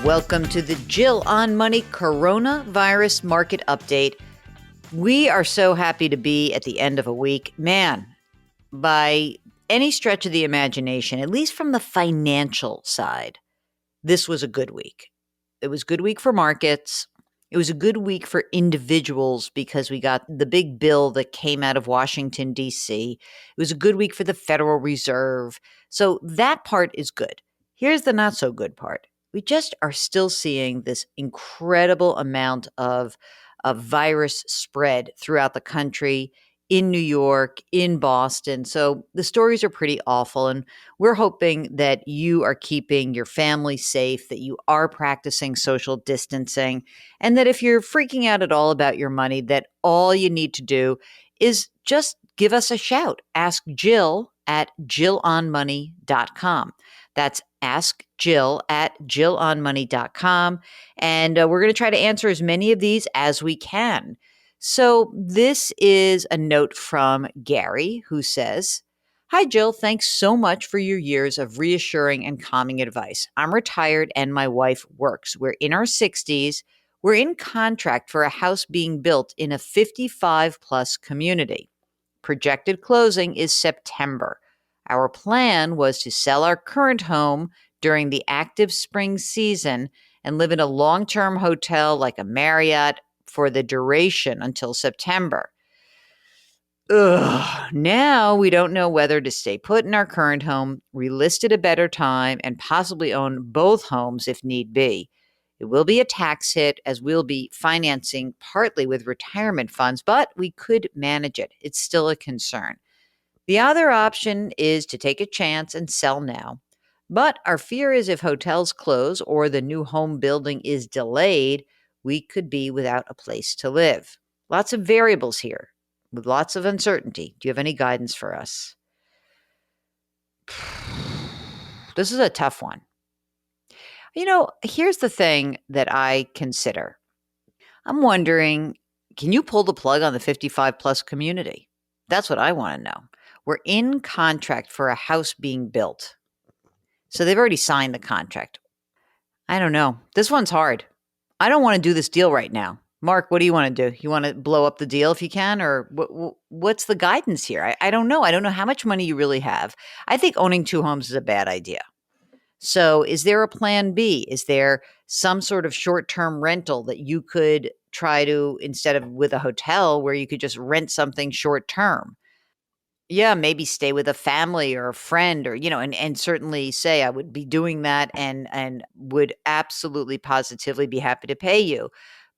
Welcome to the Jill on Money Coronavirus Market Update. We are so happy to be at the end of a week. Man, by any stretch of the imagination, at least from the financial side, this was a good week. It was a good week for markets. It was a good week for individuals because we got the big bill that came out of Washington, D.C. It was a good week for the Federal Reserve. So that part is good. Here's the not so good part. We just are still seeing this incredible amount of virus spread throughout the country, in New York, in Boston. So the stories are pretty awful. And we're hoping that you are keeping your family safe, that you are practicing social distancing, and that if you're freaking out at all about your money, that all you need to do is just give us a shout. Ask Jill at jillonmoney.com. That's Ask Jill at jillonmoney.com. And we're going to try to answer as many of these as we can. So this is a note from Gary who says, "Hi, Jill. Thanks so much for your years of reassuring and calming advice. I'm retired and my wife works. We're in our 60s. We're in contract for a house being built in a 55 plus community. Projected closing is September. Our plan was to sell our current home during the active spring season and live in a long-term hotel like a Marriott for the duration until September. Now we don't know whether to stay put in our current home, relist at a better time, and possibly own both homes if need be. It will be a tax hit as we'll be financing partly with retirement funds, but we could manage it. It's still a concern. The other option is to take a chance and sell now. But our fear is if hotels close or the new home building is delayed, we could be without a place to live. Lots of variables here with lots of uncertainty. Do you have any guidance for us?" This is a tough one. Here's the thing that I consider. I'm wondering, can you pull the plug on the 55 plus community? That's what I want to know. We're in contract for a house being built. So they've already signed the contract. I don't know. This one's hard. I don't want to do this deal right now. Mark, what do you want to do? You want to blow up the deal if you can? Or what's the guidance here? I don't know. I don't know how much money you really have. I think owning two homes is a bad idea. So is there a plan B? Is there some sort of short-term rental that you could try to, instead of with a hotel, where you could just rent something short-term? Yeah, maybe stay with a family or a friend or, and certainly say I would be doing that and would absolutely positively be happy to pay you.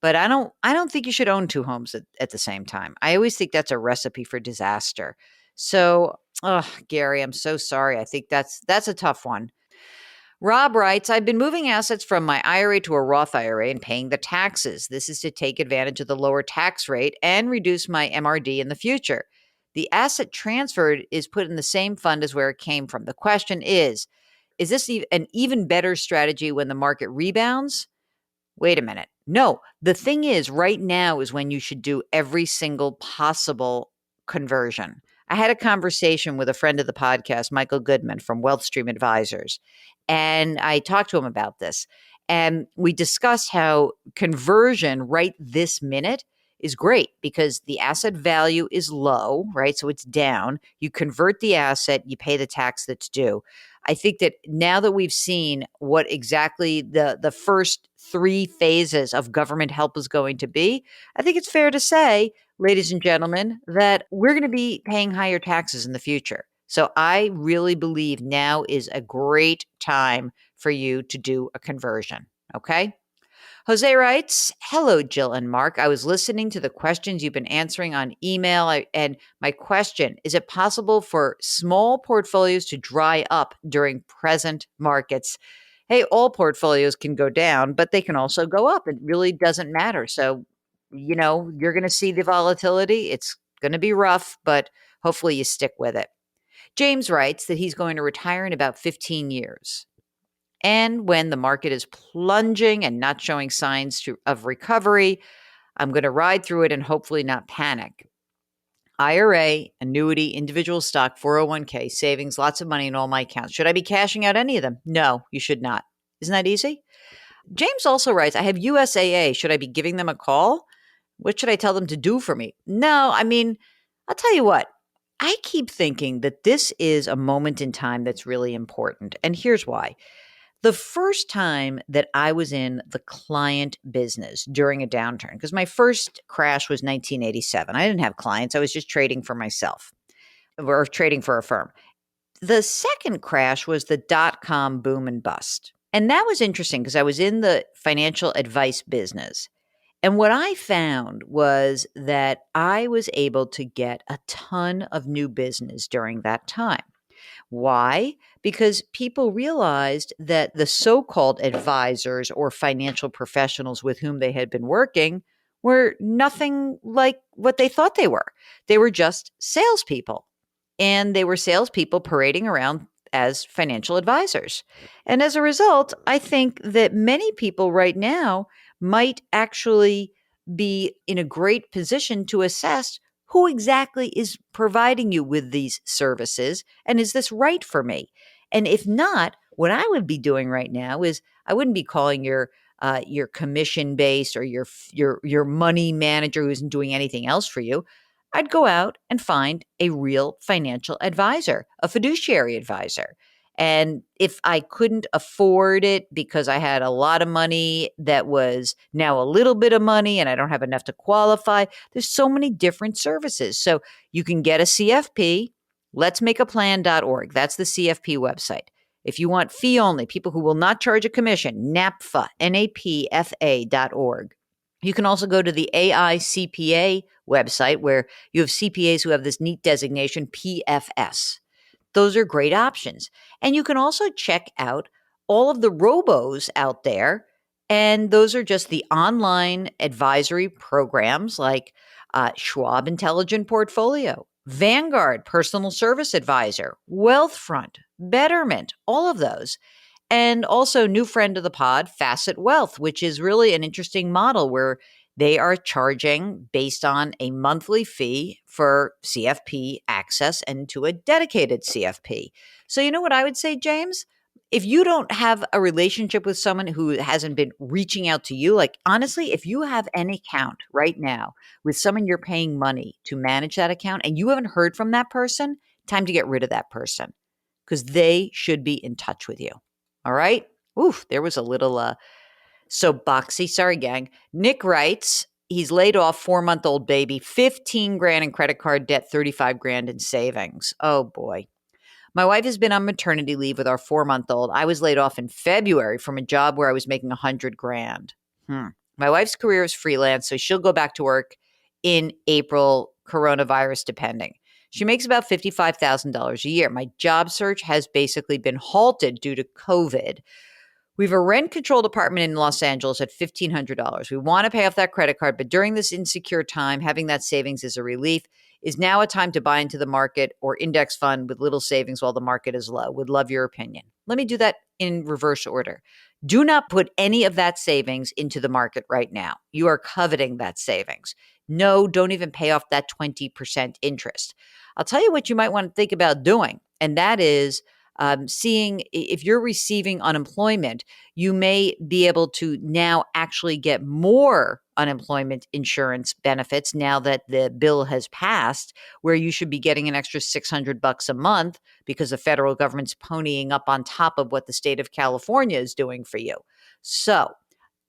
But I don't think you should own two homes at the same time. I always think that's a recipe for disaster. So, Gary, I'm so sorry. I think that's a tough one. Rob writes, "I've been moving assets from my IRA to a Roth IRA and paying the taxes. This is to take advantage of the lower tax rate and reduce my MRD in the future. The asset transferred is put in the same fund as where it came from. The question is this an even better strategy when the market rebounds?" Wait a minute. No, the thing is, right now is when you should do every single possible conversion. I had a conversation with a friend of the podcast, Michael Goodman from WealthStream Advisors, and I talked to him about this. And we discussed how conversion right this minute is great because the asset value is low, right? So it's down. You convert the asset, you pay the tax that's due. I think that now that we've seen what exactly the first three phases of government help is going to be, I think it's fair to say, ladies and gentlemen, that we're going to be paying higher taxes in the future. So I really believe now is a great time for you to do a conversion. Okay? Jose writes, "Hello, Jill and Mark. I was listening to the questions you've been answering on email. And my question, is it possible for small portfolios to dry up during present markets?" Hey, all portfolios can go down, but they can also go up. It really doesn't matter. So, you're going to see the volatility. It's going to be rough, but hopefully you stick with it. James writes that he's going to retire in about 15 years. And when the market is plunging and not showing signs of recovery, I'm going to ride through it and hopefully not panic. IRA, annuity, individual stock, 401k, savings, lots of money in all my accounts. Should I be cashing out any of them? No, you should not. Isn't that easy? James also writes, I have USAA. Should I be giving them a call? What should I tell them to do for me? No, I mean, I'll tell you what. I keep thinking that this is a moment in time that's really important. And here's why. The first time that I was in the client business during a downturn, because my first crash was 1987. I didn't have clients. I was just trading for myself or trading for a firm. The second crash was the dot-com boom and bust. And that was interesting because I was in the financial advice business. And what I found was that I was able to get a ton of new business during that time. Why? Because people realized that the so called advisors or financial professionals with whom they had been working were nothing like what they thought they were. They were just salespeople. And they were salespeople parading around as financial advisors. And as a result, I think that many people right now might actually be in a great position to assess who exactly is providing you with these services and is this right for me? And if not, what I would be doing right now is I wouldn't be calling your commission based or your money manager who isn't doing anything else for you. I'd go out and find a real financial advisor, a fiduciary advisor. And if I couldn't afford it because I had a lot of money that was now a little bit of money and I don't have enough to qualify, there's so many different services. So you can get a CFP, letsmakeaplan.org. That's the CFP website. If you want fee only, people who will not charge a commission, NAPFA, NAPFA.org. You can also go to the AICPA website where you have CPAs who have this neat designation, PFS. Those are great options. And you can also check out all of the robos out there. And those are just the online advisory programs like Schwab Intelligent Portfolio, Vanguard Personal Service Advisor, Wealthfront, Betterment, all of those. And also, new friend of the pod, Facet Wealth, which is really an interesting model where they are charging based on a monthly fee for CFP access and to a dedicated CFP. So, you know what I would say, James? If you don't have a relationship with someone who hasn't been reaching out to you, like honestly, if you have an account right now with someone you're paying money to manage that account and you haven't heard from that person, time to get rid of that person because they should be in touch with you. All right. Oof, there was a little soapboxy. Sorry, gang. Nick writes, he's laid off 4-month-old baby, 15 grand in credit card debt, 35 grand in savings. Oh boy. My wife has been on maternity leave with our 4-month-old. I was laid off in February from a job where I was making 100 grand. My wife's career is freelance, so she'll go back to work in April, coronavirus depending. She makes about $55,000 a year. My job search has basically been halted due to COVID. We have a rent-controlled apartment in Los Angeles at $1,500. We want to pay off that credit card, but during this insecure time, having that savings is a relief. Is now a time to buy into the market or index fund with little savings while the market is low? Would love your opinion. Let me do that in reverse order. Do not put any of that savings into the market right now. You are coveting that savings. No, don't even pay off that 20% interest. I'll tell you what you might want to think about doing, and that is seeing if you're receiving unemployment, you may be able to now actually get more unemployment insurance benefits now that the bill has passed, where you should be getting an extra $600 a month because the federal government's ponying up on top of what the state of California is doing for you. So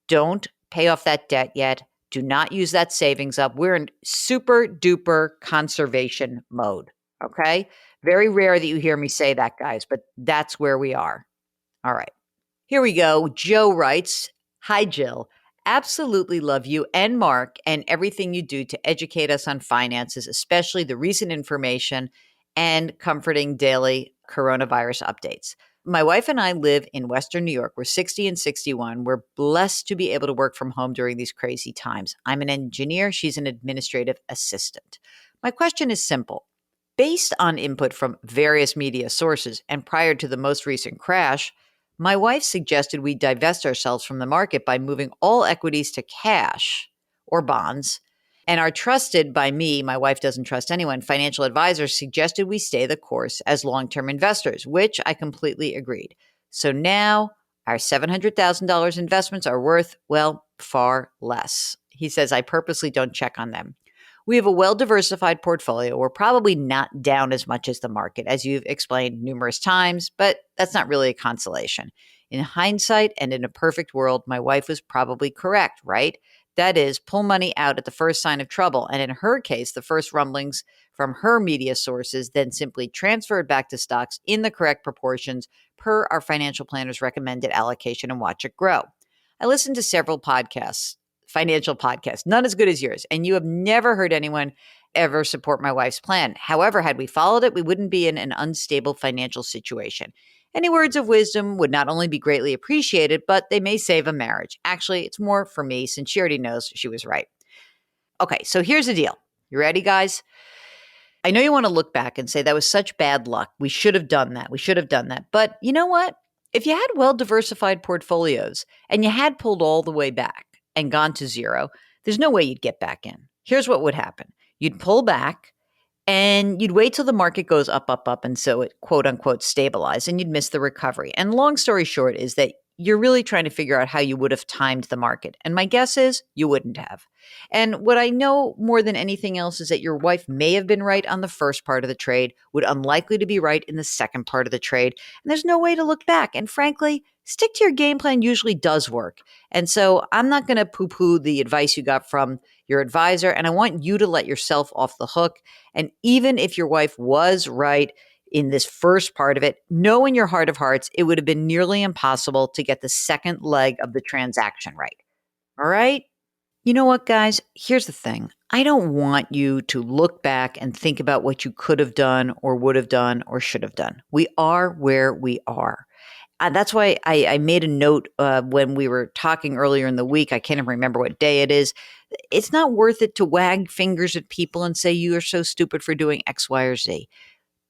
don't pay off that debt yet. Do not use that savings up. We're in super duper conservation mode. Okay. Very rare that you hear me say that, guys, but that's where we are. All right. Here we go. Joe writes, hi, Jill. Absolutely love you and Mark and everything you do to educate us on finances, especially the recent information and comforting daily coronavirus updates. My wife and I live in Western New York. We're 60 and 61. We're blessed to be able to work from home during these crazy times. I'm an engineer. She's an administrative assistant. My question is simple. Based on input from various media sources and prior to the most recent crash, my wife suggested we divest ourselves from the market by moving all equities to cash or bonds. And our trusted by me, my wife doesn't trust anyone, financial advisors suggested we stay the course as long-term investors, which I completely agreed. So now Our $700,000 investments are worth, well, far less. He says, I purposely don't check on them. We have a well-diversified portfolio. We're probably not down as much as the market, as you've explained numerous times, but that's not really a consolation. In hindsight and in a perfect world, my wife was probably correct, right? That is, pull money out at the first sign of trouble. And in her case, the first rumblings from her media sources, then simply transferred back to stocks in the correct proportions per our financial planner's recommended allocation and watch it grow. I listened to several podcasts, financial podcasts, none as good as yours, and you have never heard anyone ever support my wife's plan. However, had we followed it, we wouldn't be in an unstable financial situation. Any words of wisdom would not only be greatly appreciated, but they may save a marriage. Actually, it's more for me since she already knows she was right. Okay, so here's the deal. You ready, guys? I know you want to look back and say that was such bad luck. We should have done that. We should have done that. But you know what? If you had well-diversified portfolios and you had pulled all the way back and gone to zero, there's no way you'd get back in. Here's what would happen. You'd pull back and you'd wait till the market goes up, up, up, and so it quote unquote stabilized, and you'd miss the recovery. And long story short is that you're really trying to figure out how you would have timed the market. And my guess is you wouldn't have. And what I know more than anything else is that your wife may have been right on the first part of the trade, would unlikely to be right in the second part of the trade. And there's no way to look back. And frankly, stick to your game plan usually does work. And so I'm not going to poo-poo the advice you got from your advisor. And I want you to let yourself off the hook. And even if your wife was right in this first part of it, know in your heart of hearts, it would have been nearly impossible to get the second leg of the transaction right. All right? You know what, guys? Here's the thing. I don't want you to look back and think about what you could have done or would have done or should have done. We are where we are. That's why I made a note when we were talking earlier in the week. I can't even remember what day it is. It's not worth it to wag fingers at people and say you are so stupid for doing X, Y, or Z.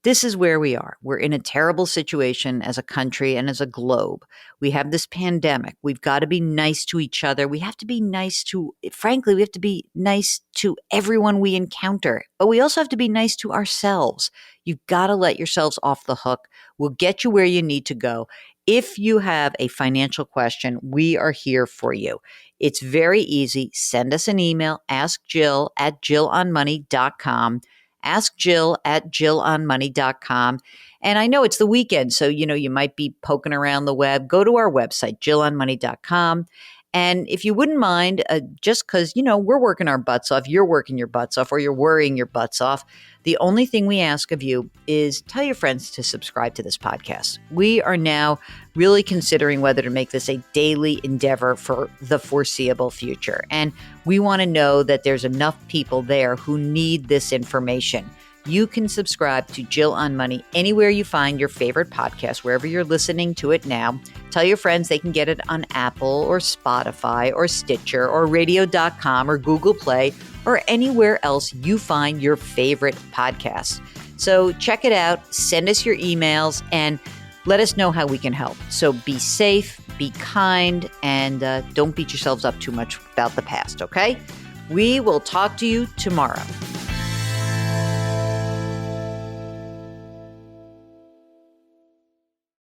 This is where we are. We're in a terrible situation as a country and as a globe. We have this pandemic. We've got to be nice to each other. We have to be nice to, frankly, we have to be nice to everyone we encounter. But we also have to be nice to ourselves. You've got to let yourselves off the hook. We'll get you where you need to go. If you have a financial question, we are here for you. It's very easy. Send us an email, askjill@jillonmoney.com. Ask Jill at jillonmoney.com. And I know it's the weekend, so you might be poking around the web. Go to our website, jillonmoney.com. And if you wouldn't mind, just because, we're working our butts off, you're working your butts off, or you're worrying your butts off, the only thing we ask of you is tell your friends to subscribe to this podcast. We are now really considering whether to make this a daily endeavor for the foreseeable future. And we want to know that there's enough people there who need this information. You can subscribe to Jill on Money anywhere you find your favorite podcast, wherever you're listening to it now. Tell your friends they can get it on Apple or Spotify or Stitcher or radio.com or Google Play or anywhere else you find your favorite podcasts. So check it out, send us your emails, and let us know how we can help. So be safe, be kind, and don't beat yourselves up too much about the past, okay? We will talk to you tomorrow.